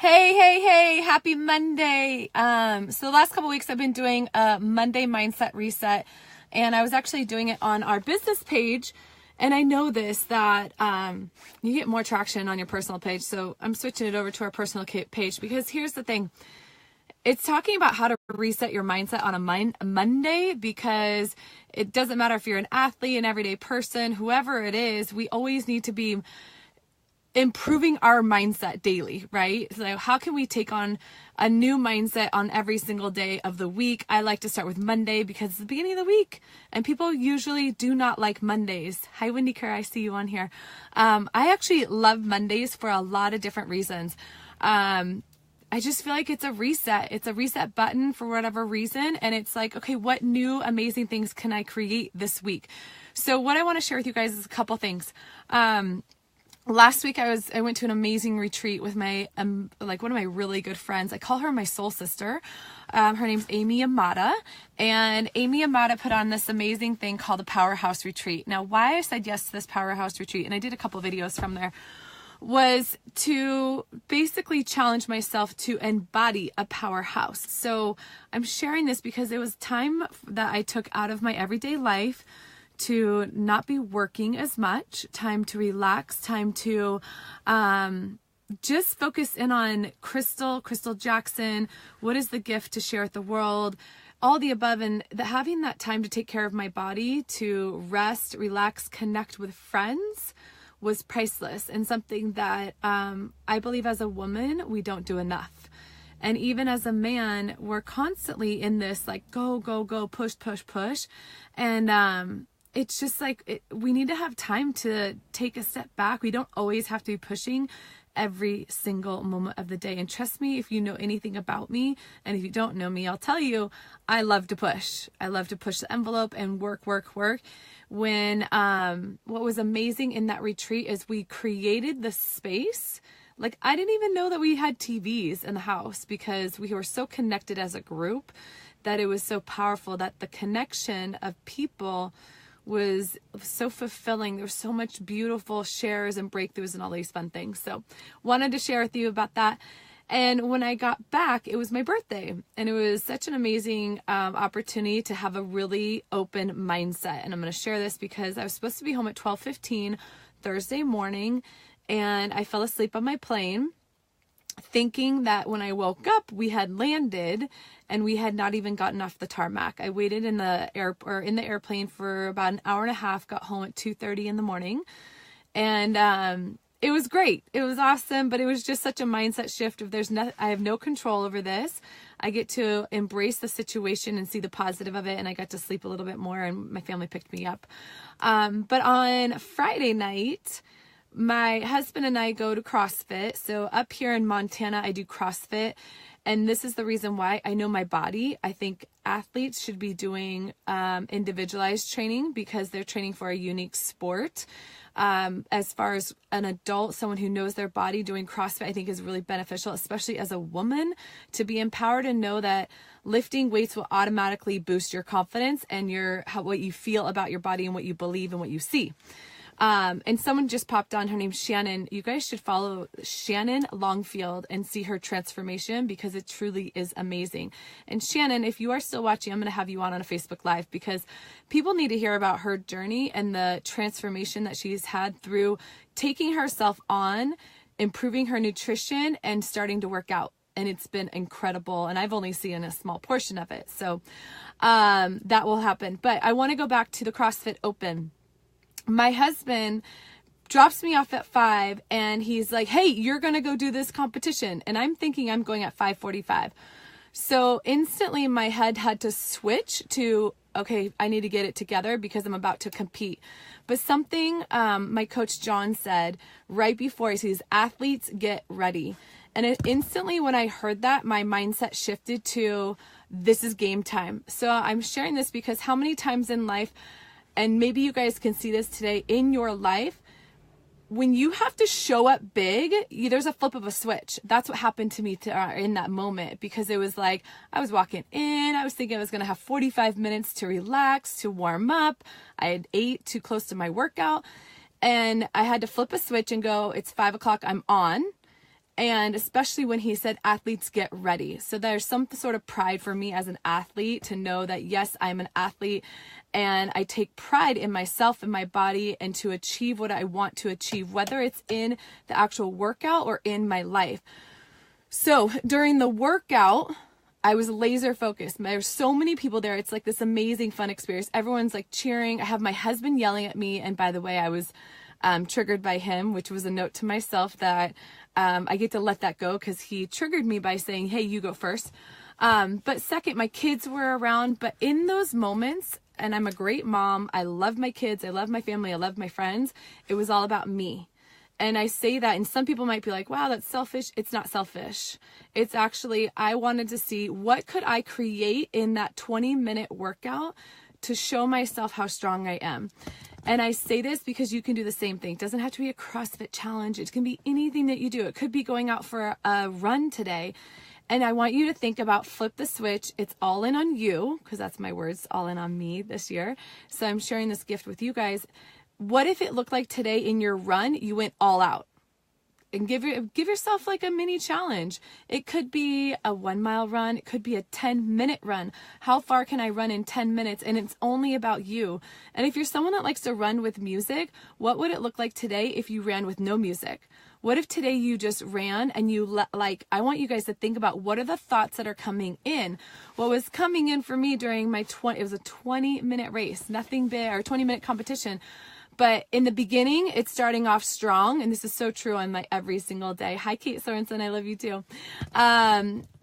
Hey, happy Monday. So the last couple weeks I've been doing a Monday mindset reset, and I was actually doing it on our business page. And I know that you get more traction on your personal page. So I'm switching it over to our personal page because here's the thing. It's talking about how to reset your mindset on a Monday, because it doesn't matter if you're an athlete, an everyday person, whoever it is, we always need to be improving our mindset daily, right? So how can we take on a new mindset on every single day of the week? I like to start with Monday because it's the beginning of the week and people usually do not like Mondays. Hi, Wendy Kerr, I see you on here. I actually love Mondays for a lot of different reasons. I just feel like it's a reset. It's a reset button for whatever reason. And it's like, okay, what new amazing things can I create this week? So what I want to share with you guys is a couple things. Last week I went to an amazing retreat with my one of my really good friends. I call her my soul sister. Her name's Amy Amata, and Amy Amata put on this amazing thing called the Powerhouse Retreat. Now, why I said yes to this Powerhouse Retreat, and I did a couple videos from there, was to basically challenge myself to embody a powerhouse. So I'm sharing this because it was time that I took out of my everyday life to not be working as much, time to relax, time to just focus in on Crystal Jackson. What is the gift to share with the world? All the above, and having that time to take care of my body, to rest, relax, connect with friends was priceless, and something that I believe as a woman, we don't do enough. And even as a man, we're constantly in this like go, push. And it's just like we need to have time to take a step back. We don't always have to be pushing every single moment of the day. And trust me, if you know anything about me, and if you don't know me, I'll tell you, I love to push. I love to push the envelope and work. When what was amazing in that retreat is we created the space. Like, I didn't even know that we had TVs in the house because we were so connected as a group that it was so powerful, that the connection of people was so fulfilling. There was so much beautiful shares and breakthroughs and all these fun things. So wanted to share with you about that. And when I got back, it was my birthday, and it was such an amazing opportunity to have a really open mindset. And I'm going to share this because I was supposed to be home at 12:15 Thursday morning, and I fell asleep on my plane, thinking that when I woke up, we had landed and we had not even gotten off the tarmac. I waited in the airplane for about an hour and a half, got home at 2:30 in the morning, and it was great. It was awesome, but it was just such a mindset shift of I have no control over this. I get to embrace the situation and see the positive of it, and I got to sleep a little bit more, and my family picked me up. But on Friday night, my husband and I go to CrossFit. So up here in Montana, I do CrossFit. And this is the reason why I know my body. I think athletes should be doing individualized training because they're training for a unique sport. As far as an adult, someone who knows their body, doing CrossFit, I think is really beneficial, especially as a woman, to be empowered and know that lifting weights will automatically boost your confidence and what you feel about your body and what you believe and what you see. And someone just popped on, her name's Shannon. You guys should follow Shannon Longfield and see her transformation because it truly is amazing. And Shannon, if you are still watching, I'm going to have you on a Facebook Live because people need to hear about her journey and the transformation that she's had through taking herself on, improving her nutrition, and starting to work out. And it's been incredible. And I've only seen a small portion of it. So, that will happen. But I want to go back to the CrossFit Open. My husband drops me off at 5 and he's like, hey, you're going to go do this competition. And I'm thinking I'm going at 5:45. So instantly my head had to switch to, okay, I need to get it together because I'm about to compete. But something my coach John said right before, he says, athletes get ready. And instantly when I heard that, my mindset shifted to this is game time. So I'm sharing this because how many times in life, and maybe you guys can see this today in your life, when you have to show up big, there's a flip of a switch. That's what happened to me in that moment, because it was like I was walking in, I was thinking I was going to have 45 minutes to relax, to warm up. I had ate too close to my workout, and I had to flip a switch and go, it's 5 o'clock, I'm on. And especially when he said, athletes get ready. So there's some sort of pride for me as an athlete to know that, yes, I'm an athlete and I take pride in myself and my body and to achieve what I want to achieve, whether it's in the actual workout or in my life. So during the workout, I was laser focused. There's so many people there. It's like this amazing fun experience. Everyone's like cheering. I have my husband yelling at me. And by the way, I was triggered by him, which was a note to myself that I get to let that go because he triggered me by saying, hey, you go first. But second, my kids were around. But in those moments, and I'm a great mom, I love my kids, I love my family, I love my friends, it was all about me. And I say that, and some people might be like, wow, that's selfish. It's not selfish. It's actually, I wanted to see what could I create in that 20-minute workout to show myself how strong I am. And I say this because you can do the same thing. It doesn't have to be a CrossFit challenge. It can be anything that you do. It could be going out for a run today. And I want you to think about flip the switch. It's all in on you, because that's my words, all in on me this year. So I'm sharing this gift with you guys. What if it looked like today in your run, you went all out? And give yourself like a mini challenge. It could be a 1 mile run. It could be a 10-minute run. How far can I run in 10 minutes? And it's only about you. And if you're someone that likes to run with music, what would it look like today if you ran with no music? What if today you just ran and you I want you guys to think about what are the thoughts that are coming in. What was coming in for me during my it was a 20-minute race, nothing big, or 20-minute competition. But in the beginning, it's starting off strong. And this is so true on my every single day. Hi, Kate Sorensen. I love you too.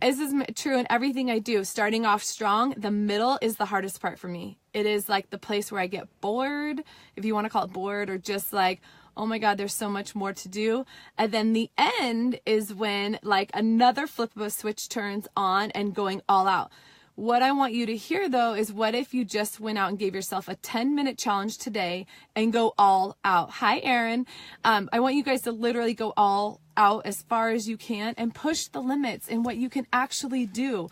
This is true in everything I do. Starting off strong, the middle is the hardest part for me. It is like the place where I get bored, if you want to call it bored, or just like, oh my God, there's so much more to do. And then the end is when like another flip of a switch turns on and going all out. What I want you to hear though is what if you just went out and gave yourself a 10-minute challenge today and go all out. Hi, Erin. I want you guys to literally go all out as far as you can and push the limits in what you can actually do.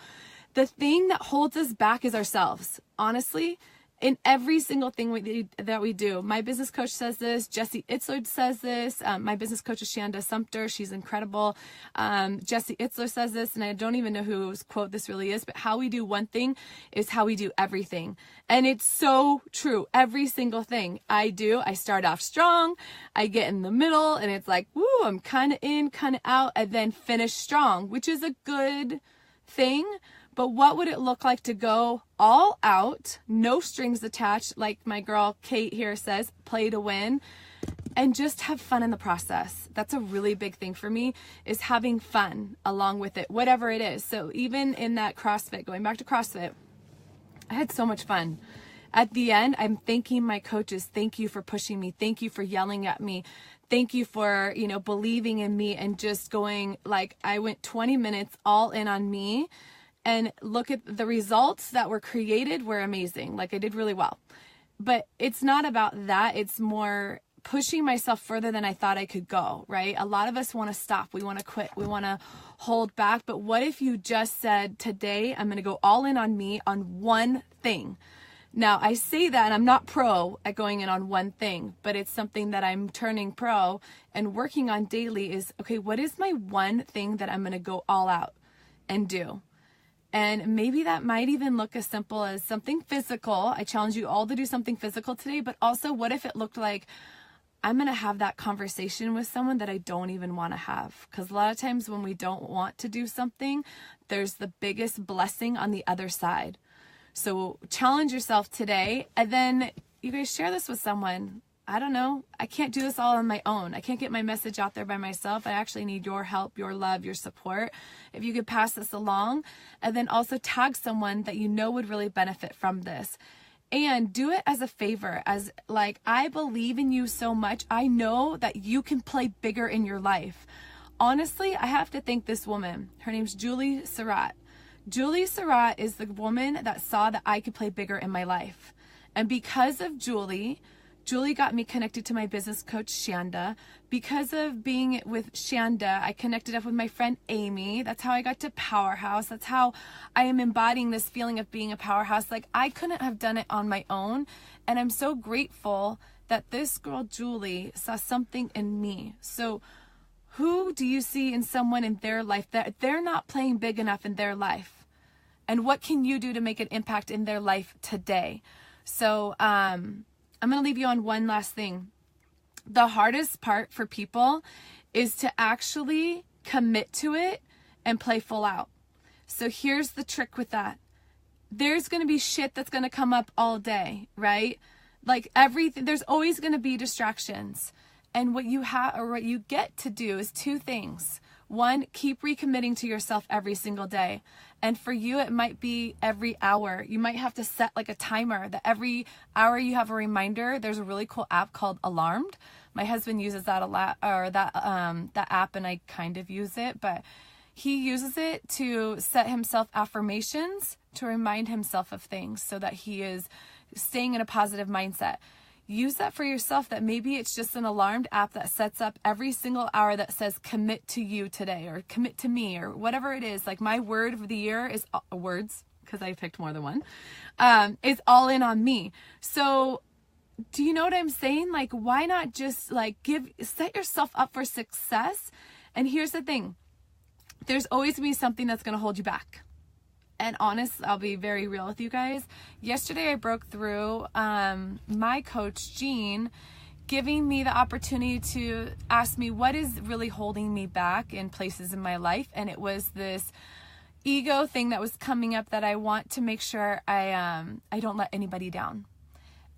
The thing that holds us back is ourselves. Honestly, in every single thing that we do. My business coach says this. Jessie Itzler says this. My business coach is Shanda Sumter. She's incredible. Jessie Itzler says this, and I don't even know whose quote this really is, but how we do one thing is how we do everything. And it's so true. Every single thing I do, I start off strong. I get in the middle, and it's like, woo, I'm kind of in, kind of out, and then finish strong, which is a good thing. But what would it look like to go all out, no strings attached, like my girl Kate here says, play to win, and just have fun in the process? That's a really big thing for me, is having fun along with it, whatever it is. So even in that CrossFit, going back to CrossFit, I had so much fun. At the end, I'm thanking my coaches. Thank you for pushing me. Thank you for yelling at me. Thank you for, believing in me and just going, like, I went 20 minutes all in on me. And look at the results that were created were amazing. Like, I did really well. But it's not about that. It's more pushing myself further than I thought I could go, right? A lot of us want to stop. We want to quit. We want to hold back. But what if you just said, today, I'm going to go all in on me on one thing? Now, I say that, and I'm not pro at going in on one thing, but it's something that I'm turning pro and working on daily is, okay, what is my one thing that I'm going to go all out and do? And maybe that might even look as simple as something physical. I challenge you all to do something physical today, but also what if it looked like I'm going to have that conversation with someone that I don't even want to have? Because a lot of times when we don't want to do something, there's the biggest blessing on the other side. So challenge yourself today, and then you guys share this with someone. I don't know. I can't do this all on my own. I can't get my message out there by myself. I actually need your help, your love, your support. If you could pass this along, and then also tag someone that you know would really benefit from this. And do it as a favor, as like, I believe in you so much. I know that you can play bigger in your life. Honestly, I have to thank this woman. Her name's Julie Surratt. Julie Surratt is the woman that saw that I could play bigger in my life. And because of Julie got me connected to my business coach, Shanda. Because of being with Shanda, I connected up with my friend, Amy. That's how I got to Powerhouse. That's how I am embodying this feeling of being a powerhouse. Like, I couldn't have done it on my own. And I'm so grateful that this girl, Julie, saw something in me. So Who do you see in someone in their life that they're not playing big enough in their life? And what can you do to make an impact in their life today? So I'm going to leave you on one last thing. The hardest part for people is to actually commit to it and play full out. So here's the trick with that. There's going to be shit that's going to come up all day, right? Like everything, there's always going to be distractions. And what you have, or what you get to do is two things. One, keep recommitting to yourself every single day. And for you, it might be every hour. You might have to set like a timer that every hour you have a reminder. There's a really cool app called Alarmed. My husband uses that a lot, or that app, and I kind of use it, but he uses it to set himself affirmations to remind himself of things so that he is staying in a positive mindset. Use that for yourself, that maybe it's just an Alarmed app that sets up every single hour that says commit to you today, or commit to me, or whatever it is. Like my word of the year is words, because I picked more than one, is all in on me. So do you know what I'm saying? Like, why not just like set yourself up for success? And here's the thing. There's always going to be something that's going to hold you back. And honest, I'll be very real with you guys. Yesterday, I broke through my coach, Jean, giving me the opportunity to ask me what is really holding me back in places in my life. And it was this ego thing that was coming up that I want to make sure I don't let anybody down.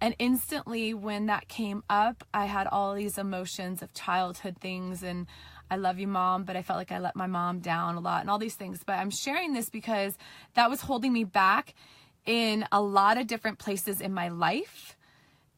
And instantly when that came up, I had all these emotions of childhood things, and I love you, Mom, but I felt like I let my mom down a lot and all these things. But I'm sharing this because that was holding me back in a lot of different places in my life.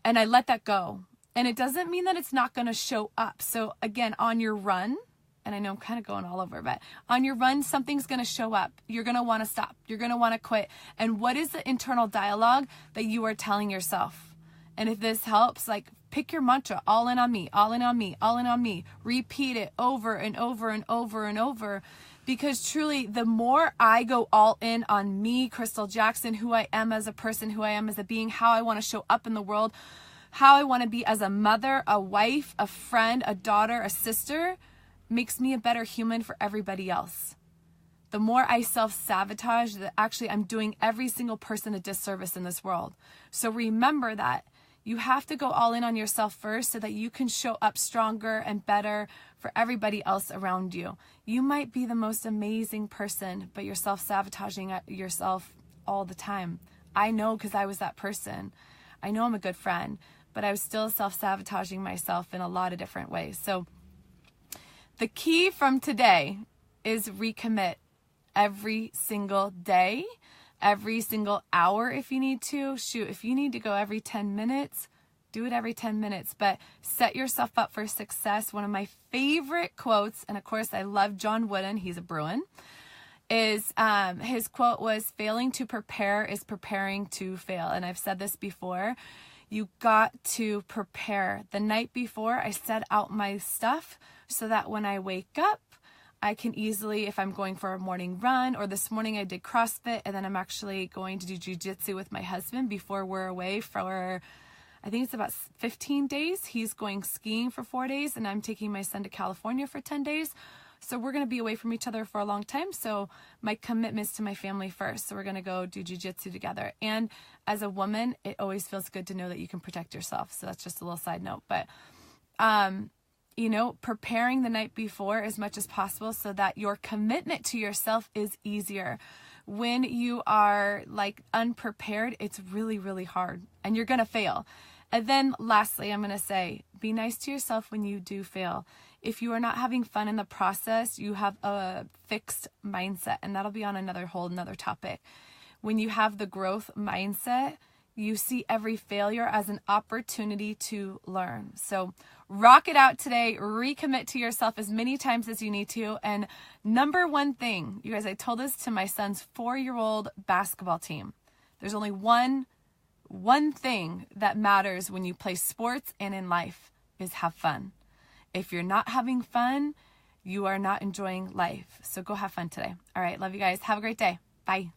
And I let that go. And it doesn't mean that it's not going to show up. So again, on your run, and I know I'm kind of going all over, but on your run, something's going to show up. You're going to want to stop. You're going to want to quit. And what is the internal dialogue that you are telling yourself? And if this helps, like, pick your mantra, all in on me, all in on me, all in on me. Repeat it over and over and over and over. Because truly, the more I go all in on me, Crystal Jackson, who I am as a person, who I am as a being, how I want to show up in the world, how I want to be as a mother, a wife, a friend, a daughter, a sister, makes me a better human for everybody else. The more I self-sabotage, that actually I'm doing every single person a disservice in this world. So remember that. You have to go all in on yourself first so that you can show up stronger and better for everybody else around you. You might be the most amazing person, but you're self-sabotaging yourself all the time. I know, because I was that person. I know I'm a good friend, but I was still self-sabotaging myself in a lot of different ways. So the key from today is recommit every single day. Every single hour if you need to. Shoot, if you need to go every 10 minutes, do it every 10 minutes. But set yourself up for success. One of my favorite quotes, and of course I love John Wooden, he's a Bruin, is his quote was, failing to prepare is preparing to fail. And I've said this before. You got to prepare. The night before, I set out my stuff so that when I wake up, I can easily, if I'm going for a morning run, or this morning I did CrossFit, and then I'm actually going to do jiu-jitsu with my husband before we're away for, I think it's about 15 days. He's going skiing for 4 days, and I'm taking my son to California for 10 days. So we're going to be away from each other for a long time. So my commitment's to my family first. So we're going to go do jiu-jitsu together. And as a woman, it always feels good to know that you can protect yourself. So that's just a little side note. But, you know, preparing the night before as much as possible so that your commitment to yourself is easier. When you are like unprepared, it's really, really hard and you're going to fail. And then lastly, I'm going to say, be nice to yourself when you do fail. If you are not having fun in the process, you have a fixed mindset, and that'll be on another topic. When you have the growth mindset, you see every failure as an opportunity to learn. So rock it out today. Recommit to yourself as many times as you need to. And number one thing, you guys, I told this to my son's 4-year-old basketball team. There's only one thing that matters when you play sports and in life is have fun. If you're not having fun, you are not enjoying life. So go have fun today. All right. Love you guys. Have a great day. Bye.